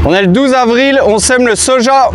On est le 12 avril, on sème le soja.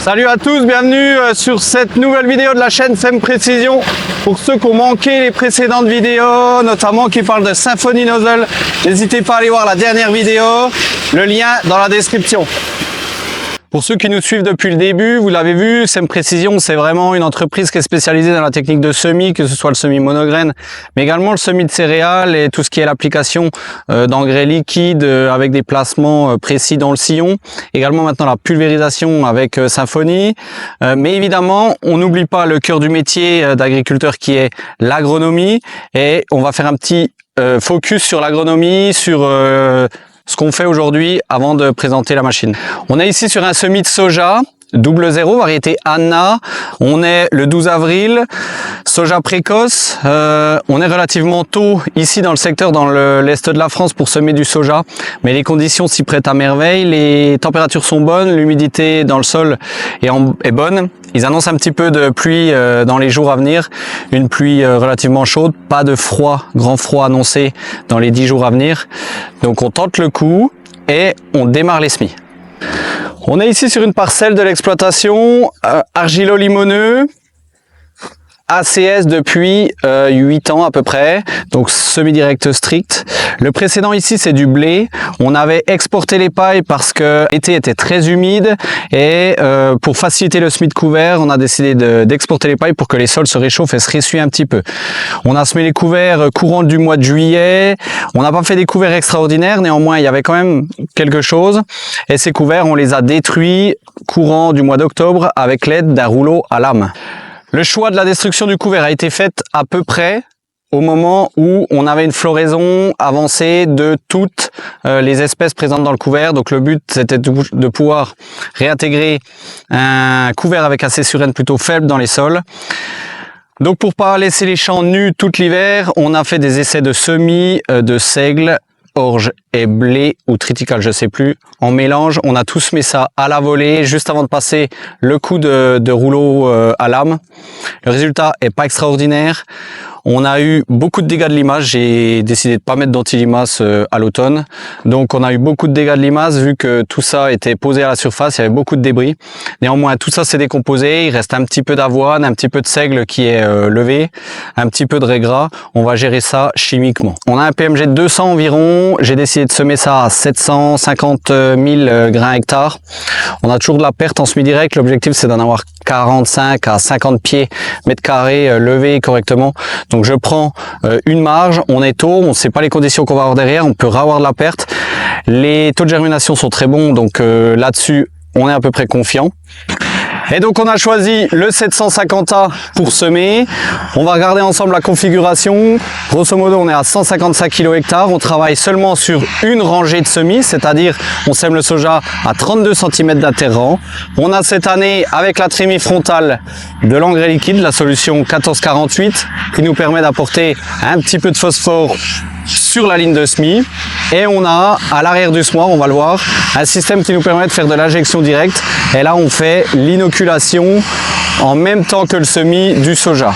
Salut à tous, bienvenue sur cette nouvelle vidéo de la chaîne Sem Précision. Pour ceux qui ont manqué les précédentes vidéos, notamment qui parlent de Symphony Nozzle, n'hésitez pas à aller voir la dernière vidéo, le lien dans la description. Pour ceux qui nous suivent depuis le début, vous l'avez vu, Sem Précision, c'est vraiment une entreprise qui est spécialisée dans la technique de semis, que ce soit le semis monograine, mais également le semis de céréales et tout ce qui est l'application d'engrais liquides avec des placements précis dans le sillon. Également maintenant la pulvérisation avec Symphony. Mais évidemment, on n'oublie pas le cœur du métier d'agriculteur qui est l'agronomie. Et on va faire un petit focus sur l'agronomie, sur ce qu'on fait aujourd'hui avant de présenter la machine. On est ici sur un semis de soja 00 variété Anna. On est le 12 avril, soja précoce. On est relativement tôt ici dans le secteur, dans l'est de la France pour semer du soja, mais les conditions s'y prêtent à merveille. Les températures sont bonnes, l'humidité dans le sol est bonne. Ils annoncent un petit peu de pluie dans les jours à venir, une pluie relativement chaude, pas de froid, grand froid annoncé dans les 10 jours à venir. Donc on tente le coup et on démarre les semis. On est ici sur une parcelle de l'exploitation argilo-limoneux, ACS depuis 8 ans à peu près, donc semi-direct strict. Le précédent ici c'est du blé. On avait exporté les pailles parce que l'été était très humide et pour faciliter le semis de couvert, on a décidé d'exporter les pailles pour que les sols se réchauffent et se ressuient un petit peu. On a semé les couverts courant du mois de juillet. On n'a pas fait des couverts extraordinaires, néanmoins il y avait quand même quelque chose. Et ces couverts, on les a détruits courant du mois d'octobre avec l'aide d'un rouleau à lame. Le choix de la destruction du couvert a été fait à peu près au moment où on avait une floraison avancée de toutes les espèces présentes dans le couvert. Donc le but c'était de pouvoir réintégrer un couvert avec un C/N plutôt faible dans les sols. Donc pour pas laisser les champs nus tout l'hiver, on a fait des essais de semis de seigle, orge et blé ou triticale, je sais plus, en mélange. On a tous mis ça à la volée juste avant de passer le coup de rouleau à lame. Le résultat est pas extraordinaire. On a eu beaucoup de dégâts de limaces. J'ai décidé de pas mettre d'anti-limaces à l'automne. Donc on a eu beaucoup de dégâts de limaces vu que tout ça était posé à la surface. Il y avait beaucoup de débris. Néanmoins, tout ça s'est décomposé. Il reste un petit peu d'avoine, un petit peu de seigle qui est levé, un petit peu de régras. On va gérer ça chimiquement. On a un PMG de 200 environ. J'ai décidé de semer ça à 750 000 grains hectares. On a toujours de la perte en semi-direct. L'objectif, c'est d'en avoir 45 à 50 pieds mètres carrés levés correctement. Donc je prends une marge, on est tôt, on ne sait pas les conditions qu'on va avoir derrière, on peut avoir de la perte. Les taux de germination sont très bons, donc là-dessus, on est à peu près confiant. Et donc on a choisi le 750A pour semer. On va regarder ensemble la configuration. Grosso modo, on est à 155 kg/hectare. On travaille seulement sur une rangée de semis, c'est-à-dire on sème le soja à 32 cm d'interrang. On a cette année, avec la trémie frontale, de l'engrais liquide, la solution 1448, qui nous permet d'apporter un petit peu de phosphore sur la ligne de semis. Et on a à l'arrière du semoir, on va le voir, un système qui nous permet de faire de l'injection directe. Et là on fait l'inoculation en même temps que le semis du soja.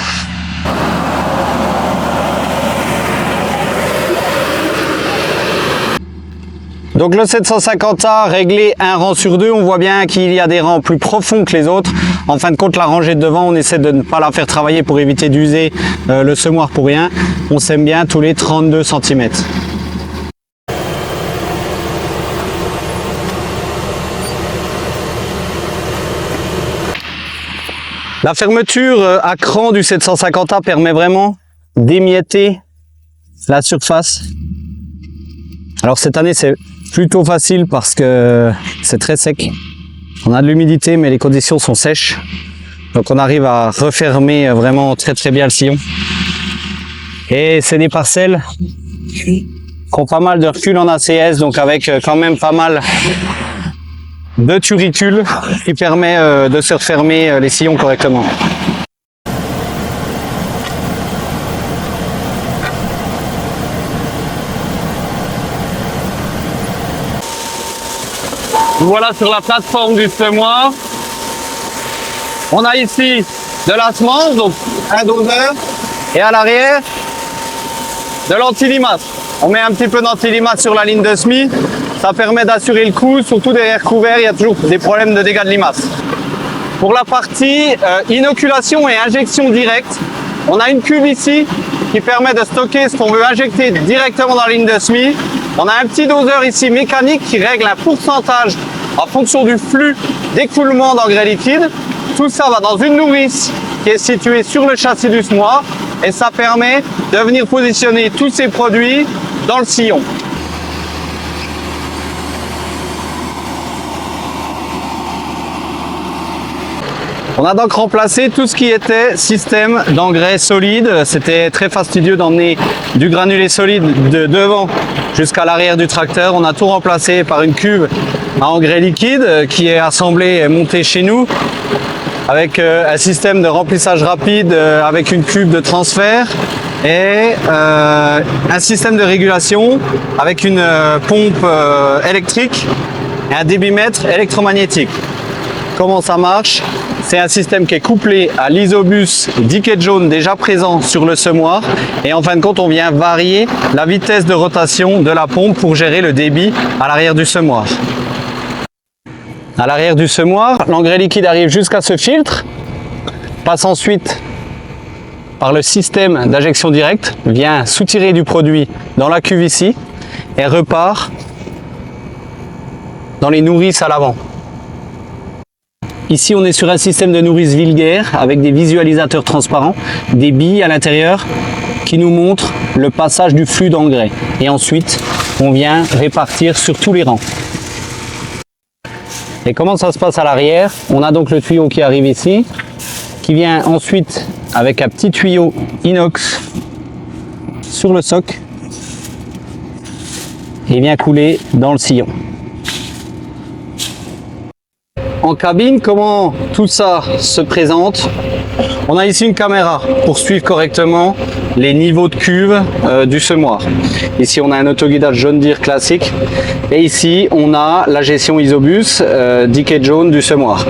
Donc le 750A réglé un rang sur deux, on voit bien qu'il y a des rangs plus profonds que les autres. En fin de compte, la rangée de devant, on essaie de ne pas la faire travailler pour éviter d'user le semoir pour rien. On sème bien tous les 32 cm. La fermeture à cran du 750A permet vraiment d'émietter la surface. Alors cette année c'est plutôt facile parce que c'est très sec. On a de l'humidité mais les conditions sont sèches. Donc on arrive à refermer vraiment très bien le sillon. Et c'est des parcelles qui ont pas mal de recul en ACS, donc avec quand même pas mal de turricules qui permet de se refermer les sillons correctement. Voilà sur la plateforme du semoir. On a ici de la semence, donc un doseur, et à l'arrière de l'anti-limace. On met un petit peu d'anti-limace sur la ligne de semis, ça permet d'assurer le coup, surtout derrière couvert, il y a toujours des problèmes de dégâts de limace. Pour la partie inoculation et injection directe, on a une cuve ici qui permet de stocker ce qu'on veut injecter directement dans la ligne de semis. On a un petit doseur ici mécanique qui règle un pourcentage en fonction du flux d'écoulement d'engrais liquide. Tout ça va dans une nourrice qui est située sur le châssis du semoir et ça permet de venir positionner tous ces produits dans le sillon. On a donc remplacé tout ce qui était système d'engrais solide. C'était très fastidieux d'emmener du granulé solide de devant jusqu'à l'arrière du tracteur. On a tout remplacé par une cuve à engrais liquide qui est assemblée et montée chez nous avec un système de remplissage rapide avec une cuve de transfert et un système de régulation avec une pompe électrique et un débitmètre électromagnétique. Comment ça marche? C'est un système qui est couplé à l'isobus Diketjon déjà présent sur le semoir et en fin de compte on vient varier la vitesse de rotation de la pompe pour gérer le débit à l'arrière du semoir. À l'arrière du semoir, l'engrais liquide arrive jusqu'à ce filtre, passe ensuite par le système d'injection directe, vient soutirer du produit dans la cuve ici et repart dans les nourrices à l'avant. Ici, on est sur un système de nourrice Wilger avec des visualisateurs transparents, des billes à l'intérieur qui nous montrent le passage du flux d'engrais. Et ensuite, on vient répartir sur tous les rangs. Et comment ça se passe à l'arrière? On a donc le tuyau qui arrive ici, qui vient ensuite avec un petit tuyau inox sur le soc et vient couler dans le sillon. En cabine, comment tout ça se présente? On a ici une caméra pour suivre correctement les niveaux de cuve du semoir. Ici, on a un autoguidage John Deere classique. Et ici, on a la gestion isobus Diketjon du semoir.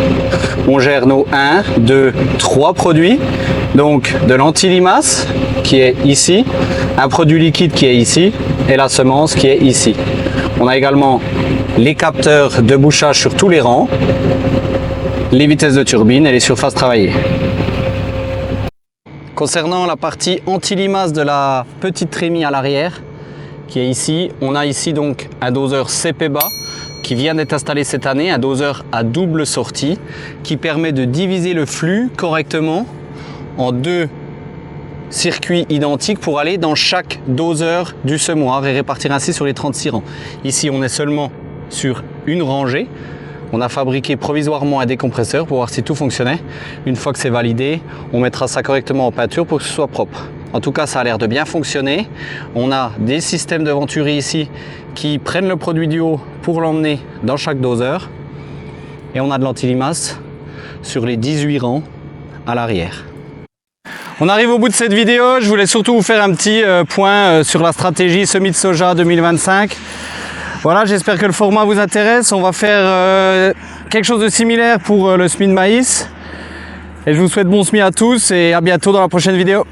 On gère nos 1, 2, 3 produits. Donc, de l'anti-limace qui est ici, un produit liquide qui est ici et la semence qui est ici. On a également les capteurs de bouchage sur tous les rangs, les vitesses de turbine et les surfaces travaillées. Concernant la partie anti-limace de la petite trémie à l'arrière, qui est ici, on a ici donc un doseur CPBA qui vient d'être installé cette année, un doseur à double sortie qui permet de diviser le flux correctement en 2 circuits identiques pour aller dans chaque doseur du semoir et répartir ainsi sur les 36 rangs. Ici, on est seulement sur une rangée. On a fabriqué provisoirement un décompresseur pour voir si tout fonctionnait. Une fois que c'est validé, on mettra ça correctement en peinture pour que ce soit propre. En tout cas, ça a l'air de bien fonctionner. On a des systèmes de venturi ici qui prennent le produit du haut pour l'emmener dans chaque doseur. Et on a de l'anti-limace sur les 18 rangs à l'arrière. On arrive au bout de cette vidéo. Je voulais surtout vous faire un petit point sur la stratégie semis de soja 2025. Voilà, j'espère que le format vous intéresse. On va faire quelque chose de similaire pour le semis de maïs. Et je vous souhaite bon semis à tous et à bientôt dans la prochaine vidéo.